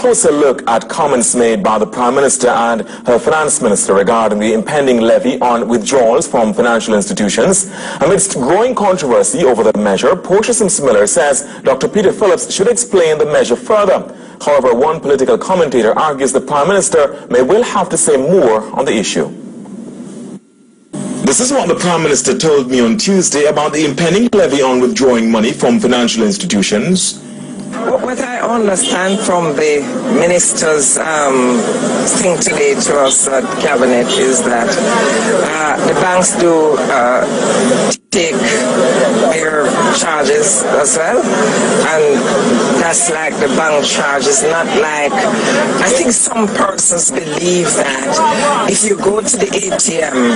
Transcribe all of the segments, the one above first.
Closer look at comments made by the Prime Minister and her Finance Minister regarding the impending levy on withdrawals from financial institutions. Amidst growing controversy over the measure, Portia Simpson says Dr. Peter Phillips should explain the measure further. However, one political commentator argues the Prime Minister may well have to say more on the issue. This is what the Prime Minister told me on Tuesday about the impending levy on withdrawing money from financial institutions. What I understand from the minister's thing today to us at Cabinet is that the banks do take their charges as well, and that's like the bank charges, not like, I think some persons believe that if you go to the ATM,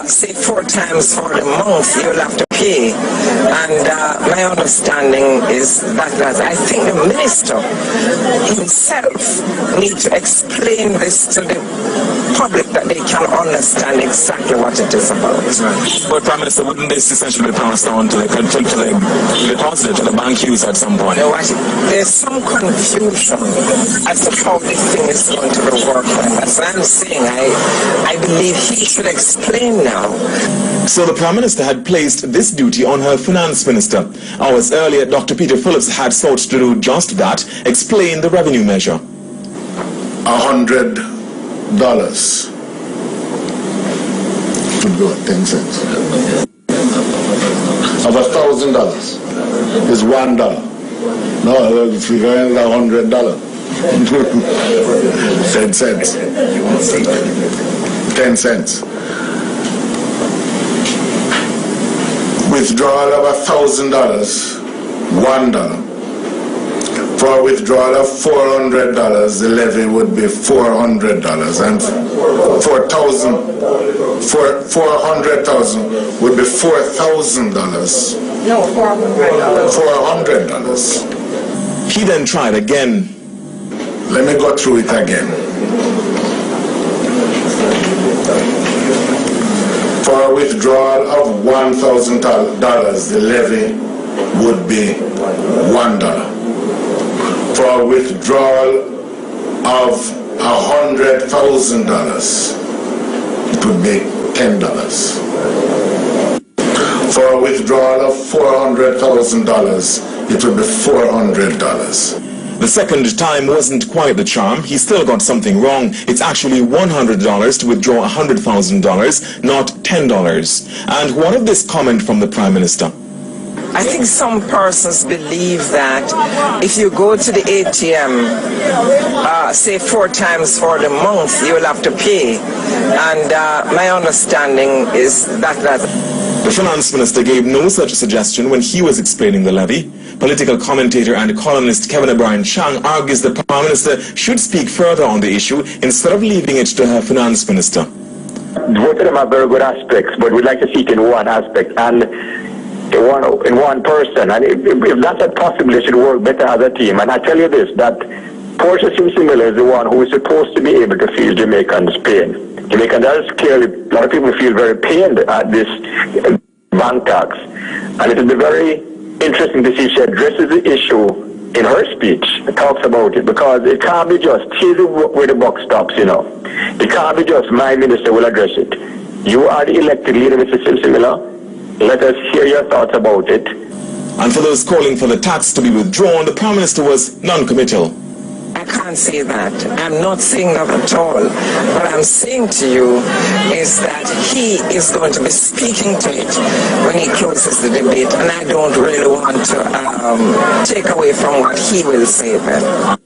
say 4 times for the month, you'll have to pay, and my understanding is that I think the minister himself needs to explain this to the public that they can understand exactly what it is about. But Prime Minister, wouldn't this essentially be passed on to the depositor, to the bank user at some point? No, there's some confusion as to how this thing is going to be working. That's what I'm saying. I believe he should explain now. So the Prime Minister had placed this duty on her Finance Minister. Hours earlier, Dr. Peter Phillips had sought to do just that, explain the revenue measure. $100 would be what, 10 cents? Of $1,000 is $1. No, if we go in $100, 10 cents. 10 cents. Withdrawal of $1,000, $1. For a withdrawal of $400, the levy would be $400, and 400,000 would be $4,000. No, $400. $400. He then tried again. Let me go through it again. For a withdrawal of $1,000, the levy would be $1. For a withdrawal of $100,000, it would be $10. For a withdrawal of $400,000, it would be $400. The second time wasn't quite the charm. He still got something wrong. It's actually $100 to withdraw $100,000, not $10. And what of this comment from the Prime Minister? I think some persons believe that if you go to the ATM, say 4 times for the month, you'll have to pay. And my understanding is that the Finance Minister gave no such suggestion when he was explaining the levy. Political commentator and columnist Kevin O'Brien Chang argues the Prime Minister should speak further on the issue instead of leaving it to her Finance Minister. Both of them are very good aspects, but we'd like to see it in one aspect and in one person. And if that's not possible, it should work better as a team. And I tell you this, that Portia Simpson is the one who is supposed to be able to feel Jamaicans' pain. Jamaicans are clearly, a lot of people feel very pained at this bank tax. And it is very interesting to see she addresses the issue in her speech, talks about it, because it can't be just, here's where the buck stops, you know. It can't be just, my minister will address it. You are the elected leader, Mr. Simpson. Let us hear your thoughts about it. And for those calling for the tax to be withdrawn, the Prime Minister was non-committal. I can't say that. I'm not saying that at all. What I'm saying to you is that he is going to be speaking to it when he closes the debate, and I don't really want to take away from what he will say then.